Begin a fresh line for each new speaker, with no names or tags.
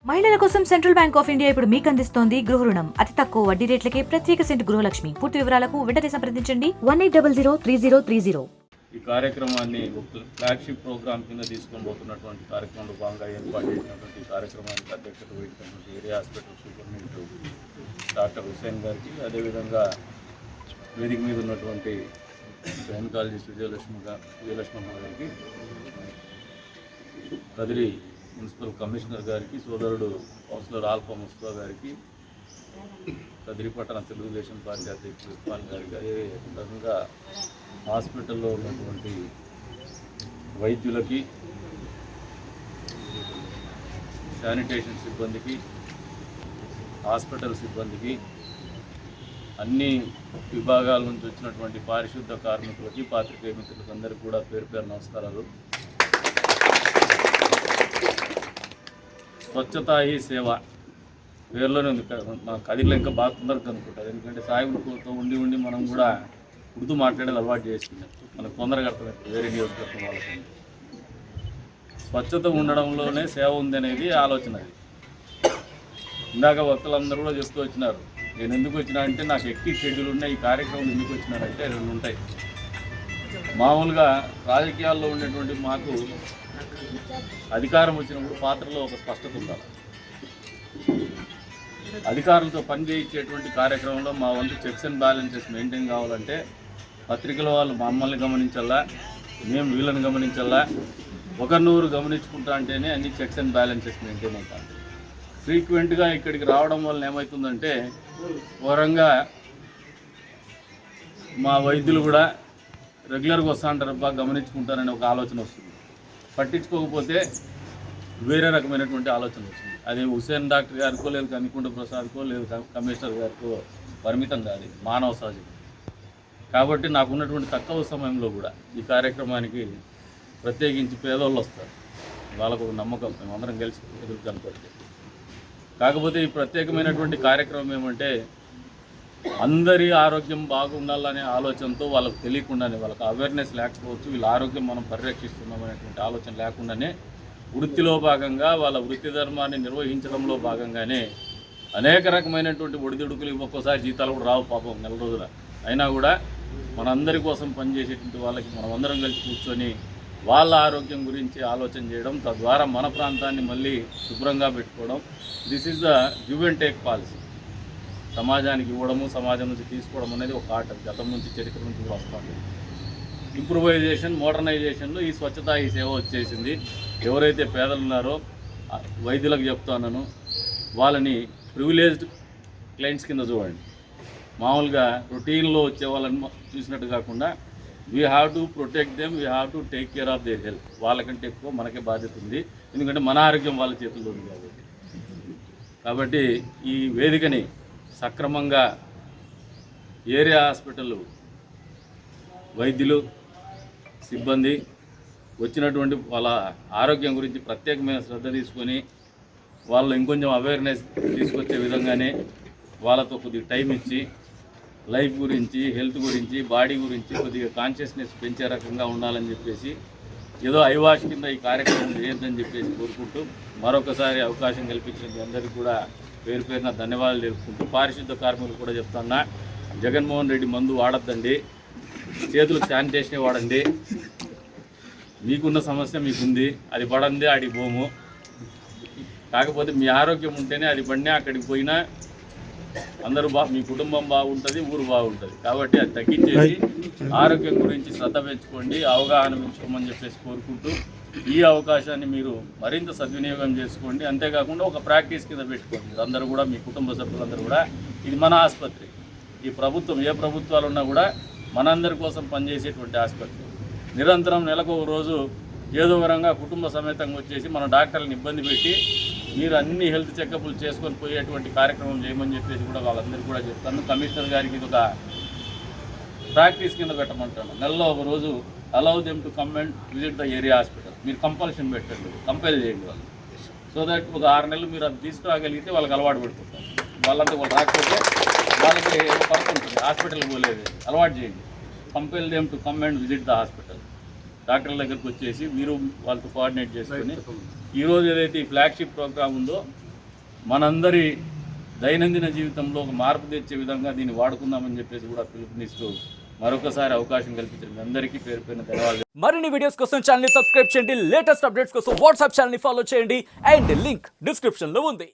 మహిళల కోసం central bank of India ఇప్పుడు మీకు అందిస్తోంది గృహ రుణం. అతి తక్కువ వడ్డీ రేట్లకే ప్రత్యేక సెంటు గృహలక్ష్మి. పూర్తి వివరాలకు వెంటనే సంప్రదించండి 18003030.
ఈ కార్యక్రమాన్ని ఫ్లాగ్షిప్ ప్రోగ్రామ్ కింద తీసుకొని పోతున్నటువంటి కార్యక్రమంలో భాగంగా ఏర్పాటు చేసినటువంటి కార్యక్రమానికి అధ్యక్షత వహించినటువంటి area hospital superintendent doctor Hussain గారికి, అదేవిధంగా వేదిక మీద ఉన్నటువంటి గైనకాలజిస్ట్ విజయలక్ష్మమ్మ గారికి, కదిరి మున్సిపల్ కమిషనర్ గారికి, సోదరుడు కౌన్సిలర్ ఆల్ఫా ముస్తఫా గారికి, కదిరి పట్టణ తెలుగుదేశం పార్టీ అధ్యక్షుడు ఇర్ఫాన్ గారికి, అదేవిధంగా హాస్పిటల్లో ఉన్నటువంటి వైద్యులకి, శానిటేషన్ సిబ్బందికి, హాస్పిటల్ సిబ్బందికి, అన్ని విభాగాల నుంచి వచ్చినటువంటి పారిశుద్ధ కార్మికులకి, పాత్రికేయ మిత్రులకు అందరికీ కూడా పేరు పేరు నమస్కారాలు. స్వచ్ఛతా హీ సేవ పేరులోనే ఉంది. మన కదిరిలో ఇంకా బాగా తొందరగా కనుక్కుంటారు, ఎందుకంటే సాయిబులతో ఉండి మనం కూడా ఉర్దూ మాట్లాడేది అలవాటు చేసుకున్నాం. మనకు తొందరగా అర్థమవుతుంది వేరే నియోజకవర్గం వాళ్ళకి. స్వచ్ఛత ఉండడంలోనే సేవ ఉంది అనేది ఆలోచన. అది ఇందాక వక్తలందరూ కూడా చెప్తూ వచ్చినారు. నేను ఎందుకు వచ్చినా అంటే నాకు ఎక్కి షెడ్యూల్ ఉన్నాయి. ఈ కార్యక్రమం ఎందుకు వచ్చినారంటే రెండు ఉంటాయి. మామూలుగా రాజకీయాల్లో ఉండేటువంటి మాకు అధికారం వచ్చినప్పుడు పాత్రలో ఒక స్పష్టత ఉండాలి. అధికారులతో పనిచేయించేటువంటి కార్యక్రమంలో మా వంతు చెక్స్ అండ్ బ్యాలెన్సెస్ మెయింటైన్ కావాలంటే పత్రికల వాళ్ళు మమ్మల్ని గమనించాలా, మేము వీళ్ళని గమనించాలా, ఒకరినూరు గమనించుకుంటా అంటేనే అన్ని చెక్స్ అండ్ బ్యాలెన్సెస్ మెయింటైన్ అవుతాయి. ఫ్రీక్వెంట్గా ఇక్కడికి రావడం వల్ల ఏమవుతుందంటే ఘోరంగా మా వైద్యులు కూడా రెగ్యులర్గా వస్తూ ఉంటారు, బాగా గమనించుకుంటారనే ఒక ఆలోచన వస్తుంది. పట్టించుకోకపోతే వేరే రకమైనటువంటి ఆలోచన వస్తుంది. అది హుసేన్ డాక్టర్ గారికో, లేదు కనికుంట ప్రసాద్కో, లేదు కమిషనర్ గారికో పరిమితం కాదు, మానవ సహజం. కాబట్టి నాకున్నటువంటి తక్కువ సమయంలో కూడా ఈ కార్యక్రమానికి ప్రత్యేకించి పేదోళ్ళు వస్తారు. వాళ్ళకు ఒక నమ్మకం, మేమందరం కలిసి ఎదురు కనపడితే. కాకపోతే ఈ ప్రత్యేకమైనటువంటి కార్యక్రమం ఏమంటే అందరి ఆరోగ్యం బాగుండాలనే ఆలోచనతో వాళ్ళకు తెలియకుండానే, వాళ్ళకి అవేర్నెస్ లేకపోవచ్చు, వీళ్ళ ఆరోగ్యం మనం పరిరక్షిస్తున్నాం అనేటువంటి ఆలోచన లేకుండానే వృత్తిలో భాగంగా వాళ్ళ వృత్తి ధర్మాన్ని నిర్వహించడంలో భాగంగానే అనేక రకమైనటువంటి ఒడిదుడుకులు, ఒక్కోసారి జీతాలు కూడా రావు పాపం నెల రోజుల అయినా కూడా మనందరి కోసం పనిచేసేటువంటి వాళ్ళకి మనమందరం కలిసి కూర్చొని వాళ్ళ ఆరోగ్యం గురించి ఆలోచన చేయడం, తద్వారా మన ప్రాంతాన్ని మళ్ళీ శుభ్రంగా పెట్టుకోవడం. This is the give and take policy. సమాజానికి ఇవ్వడము, సమాజం నుంచి తీసుకోవడం అనేది ఒక ఆట, గతం నుంచి చరిత్ర నుంచి కూడా వస్తుంది. ఇంప్రూవైజేషన్, మోడర్నైజేషన్లో ఈ స్వచ్ఛత ఈ సేవ వచ్చేసింది. ఎవరైతే పేదలు ఉన్నారో వైద్యులకు చెప్తున్నాను, వాళ్ళని ప్రివిలేజ్డ్ క్లయింట్స్ కింద చూడండి. మామూలుగా రొటీన్లో వచ్చే వాళ్ళని చూసినట్టు కాకుండా we have to protect them, we have to take care of their health. వాళ్ళకంటే ఎక్కువ మనకే బాధ్యత ఉంది, ఎందుకంటే మన ఆరోగ్యం వాళ్ళ చేతుల్లో ఉంది. కాబట్టి ఈ వేదికని సక్రమంగా ఏరియా హాస్పిటల్ వైద్యులు సిబ్బంది వచ్చినటువంటి వాళ్ళ ఆరోగ్యం గురించి ప్రత్యేకమైన శ్రద్ధ తీసుకొని వాళ్ళు ఇంకొంచెం అవేర్నెస్ తీసుకొచ్చే విధంగానే వాళ్ళతో కొద్దిగా టైం ఇచ్చి లైఫ్ గురించి, హెల్త్ గురించి, బాడీ గురించి కొద్దిగా కాన్షియస్నెస్ పెంచే రకంగా ఉండాలని చెప్పేసి ఏదో ఐవాష్ కింద ఈ కార్యక్రమం చేయొద్దని చెప్పేసి కోరుకుంటూ మరొకసారి అవకాశం కల్పించిన మీ అందరికీ కూడా పేరు పేరున ధన్యవాదాలు తెలుపుకుంటూ, పారిశుద్ధ కార్మికులు కూడా చెప్తున్నా, జగన్మోహన్ రెడ్డి మందు వాడద్దండి, చేతులకు శానిటేషనే వాడండి. మీకున్న సమస్య మీకుంది, అది పడండి ఆడికి పోము. కాకపోతే మీ ఆరోగ్యం ఉంటేనే అది పడినా అక్కడికి పోయినా అందరూ మీ కుటుంబం బాగుంటుంది, ఊరు బాగుంటుంది. కాబట్టి అది తగ్గించేసి ఆరోగ్యం గురించి శ్రద్ధ పెంచుకోండి, అవగాహన పెంచుకోమని చెప్పేసి కోరుకుంటూ ఈ అవకాశాన్ని మీరు మరింత సద్వినియోగం చేసుకోండి. అంతేకాకుండా ఒక ప్రాక్టీస్ కింద పెట్టుకోండి. అందరూ కూడా మీ కుటుంబ సభ్యులందరూ కూడా ఇది మన ఆసుపత్రి. ఈ ప్రభుత్వం ఏ ప్రభుత్వాలు ఉన్నా కూడా మనందరి కోసం పనిచేసేటువంటి ఆసుపత్రి. నిరంతరం నెలకు ఒక రోజు ఏదో విధంగా కుటుంబ సమేతంగా వచ్చేసి మన డాక్టర్లను ఇబ్బంది పెట్టి మీరు అన్ని హెల్త్ చెకప్లు చేసుకొని పోయేటువంటి కార్యక్రమం చేయమని చెప్పేసి కూడా వాళ్ళందరికీ కూడా చెప్తాను. కమిషనర్ గారికి ఇది ఒక ప్రాక్టీస్ కింద పెట్టమంటాను. నెలలో ఒక రోజు allow them to come and visit the area hospital. మీరు కంపల్షన్ పెట్టండి, కంపైల్ చేయండి వాళ్ళు. సో దట్ ఒక 6 నెలలు మీరు అది తీసుకురాగలిగితే వాళ్ళకి అలవాటు పెట్టుకుంటారు. వాళ్ళంతా వాళ్ళు రాకపోతే వాళ్ళకి పర్క్ ఉంటుంది, హాస్పిటల్కి పోలేదు, అలవాటు చేయండి. Compile them to come and visit the hospital. డాక్టర్ల దగ్గరికి వచ్చేసి మీరు వాళ్ళతో కోఆర్డినేట్ చేసుకొని ఈరోజు ఏదైతే ఈ ఫ్లాగ్షిప్ ప్రోగ్రామ్ ఉందో మనందరి దైనందిన జీవితంలో ఒక మార్పు తెచ్చే విధంగా దీన్ని వాడుకుందామని చెప్పేసి కూడా పిలుపునిస్తూ మరొకసారి అవకాశం కల్పించిన అందరికీ పేరు పేరున ధన్యవాదాలు.
మరిన్ని వీడియోస్ కోసం ఛానల్ ని సబ్స్క్రైబ్ చేయండి, లేటెస్ట్ అప్డేట్స్ కోసం వాట్సాప్ ఛానల్ ని ఫాలో చేయండి అండ్ లింక్ డిస్క్రిప్షన్ లో ఉంది.